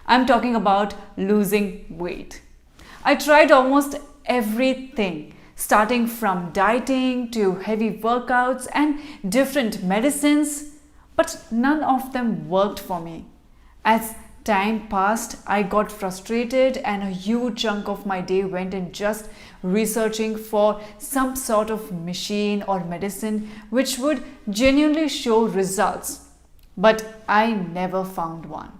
I'm talking about losing weight. I tried almost everything, starting from dieting to heavy workouts and different medicines, but none of them worked for me. As time passed, I got frustrated, and a huge chunk of my day went in just researching for some sort of machine or medicine which would genuinely show results. But I never found one.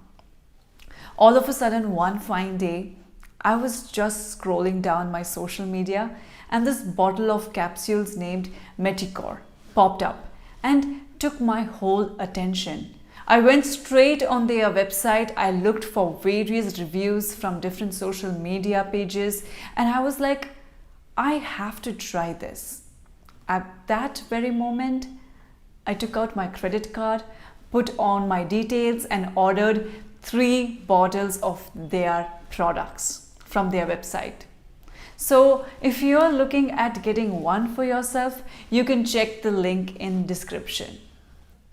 All of a sudden, one fine day, I was just scrolling down my social media and this bottle of capsules named Meticor popped up and took my whole attention. I went straight on their website. I looked for various reviews from different social media pages, and I was like, I have to try this. At that very moment, I took out my credit card, put on my details, and ordered 3 bottles of their products from their website. So if you're looking at getting one for yourself, you can check the link in description.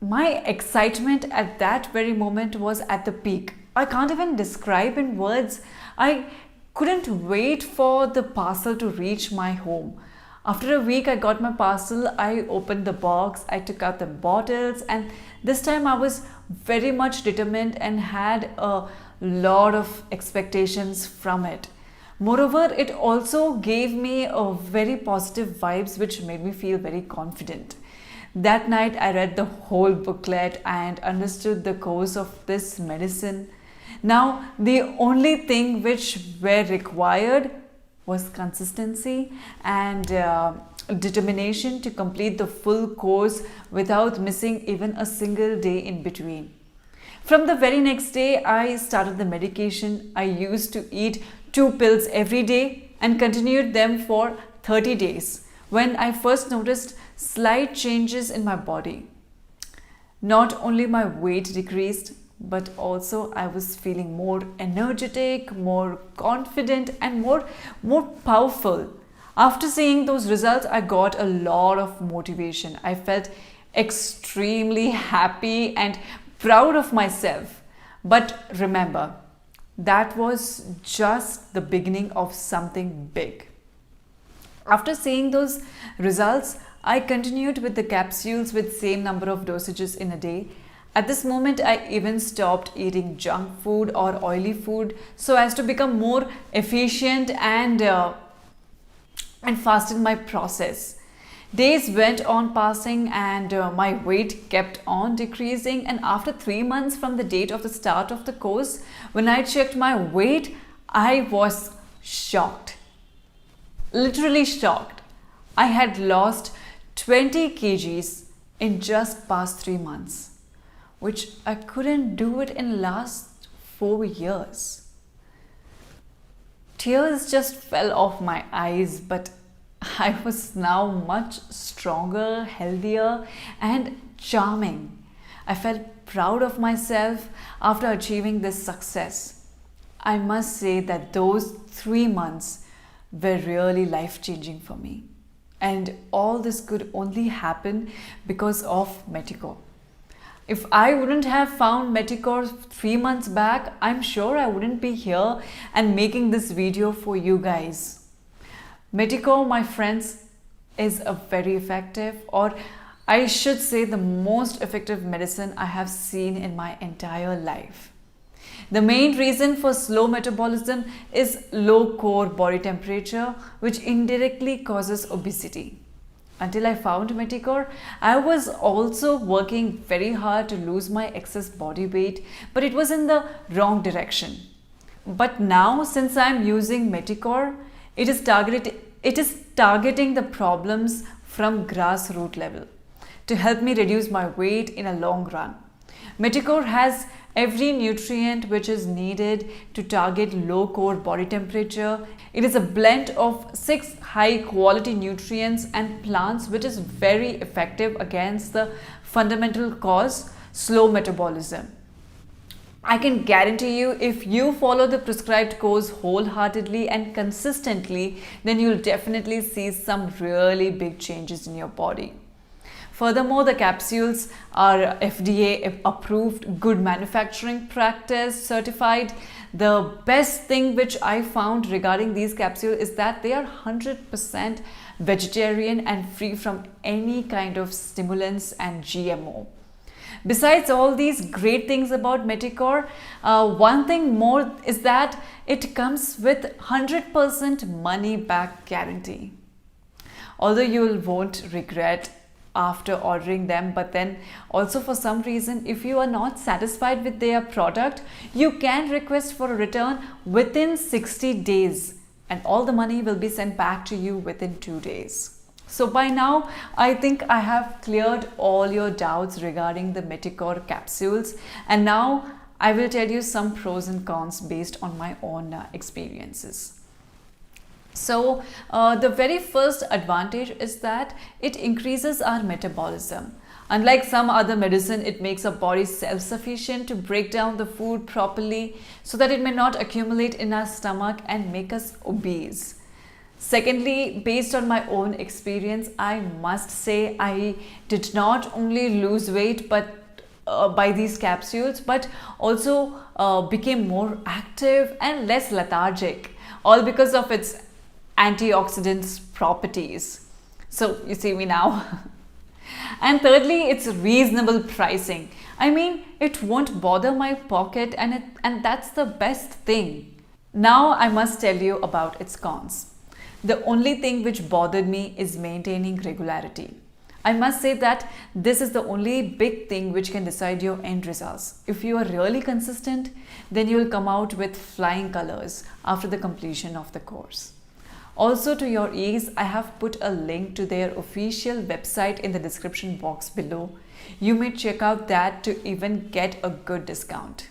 My excitement at that very moment was at the peak. I can't even describe in words. I couldn't wait for the parcel to reach my home. After a week, I got my parcel. I opened the box, I took out the bottles, and this time I was very much determined and had a lot of expectations from it. Moreover, it also gave me a very positive vibes which made me feel very confident. That night I read the whole booklet and understood the course of this medicine. Now the only thing which were required was consistency and determination to complete the full course without missing even a single day in between. From the very next day, I started the medication. I used to eat 2 pills every day and continued them for 30 days when I first noticed slight changes in my body. Not only my weight decreased, but also I was feeling more energetic, more confident, and more powerful. After seeing those results, I got a lot of motivation. I felt extremely happy and proud of myself. But remember, that was just the beginning of something big. After seeing those results, I continued with the capsules with same number of dosages in a day. At this moment, I even stopped eating junk food or oily food so as to become more efficient and fast in my process. Days went on passing, and my weight kept on decreasing, and after 3 months from the date of the start of the course, when I checked my weight, I was shocked. Literally shocked. I had lost 20 kgs in just past 3 months, which I couldn't do it in last 4 years. Tears just fell off my eyes, but I was now much stronger, healthier, and charming. I felt proud of myself after achieving this success. I must say that those 3 months were really life-changing for me. And all this could only happen because of Meticor. If I wouldn't have found Meticor 3 months back, I'm sure I wouldn't be here and making this video for you guys. Meticor, my friends, is a very effective, or I should say the most effective medicine I have seen in my entire life. The main reason for slow metabolism is low core body temperature, which indirectly causes obesity. Until I found Meticor, I was also working very hard to lose my excess body weight, but it was in the wrong direction. But now, since I am using Meticor, it is targeting the problems from grassroots level to help me reduce my weight in a long run. Meticor has every nutrient which is needed to target low core body temperature. It is a blend of 6 high quality nutrients and plants which is very effective against the fundamental cause, slow metabolism. I can guarantee you, if you follow the prescribed course wholeheartedly and consistently, then you'll definitely see some really big changes in your body. Furthermore, the capsules are FDA approved, good manufacturing practice certified. the best thing which I found regarding these capsules is that they are 100% vegetarian and free from any kind of stimulants and GMO. Besides all these great things about Meticor, one thing more is that it comes with 100% money back guarantee. Although you won't regret after ordering them, but then also for some reason, if you are not satisfied with their product, you can request for a return within 60 days and all the money will be sent back to you within 2 days. So by now, I think I have cleared all your doubts regarding the Meticor capsules, and now I will tell you some pros and cons based on my own experiences. So the very first advantage is that it increases our metabolism. Unlike some other medicine, it makes our body self-sufficient to break down the food properly so that it may not accumulate in our stomach and make us obese. Secondly, based on my own experience, I must say I did not only lose weight by these capsules, but also became more active and less lethargic, all because of its antioxidants properties. So you see me now. And thirdly, it's reasonable pricing. I mean, it won't bother my pocket, and that's the best thing. Now I must tell you about its cons. The only thing which bothered me is maintaining regularity. I must say that this is the only big thing which can decide your end results. If you are really consistent, then you will come out with flying colors after the completion of the course. Also, to your ease, I have put a link to their official website in the description box below. You may check out that to even get a good discount.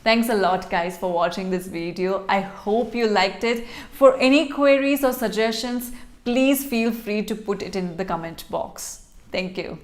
Thanks a lot guys for watching this video. I hope you liked it. For any queries or suggestions, please feel free to put it in the comment box. Thank you.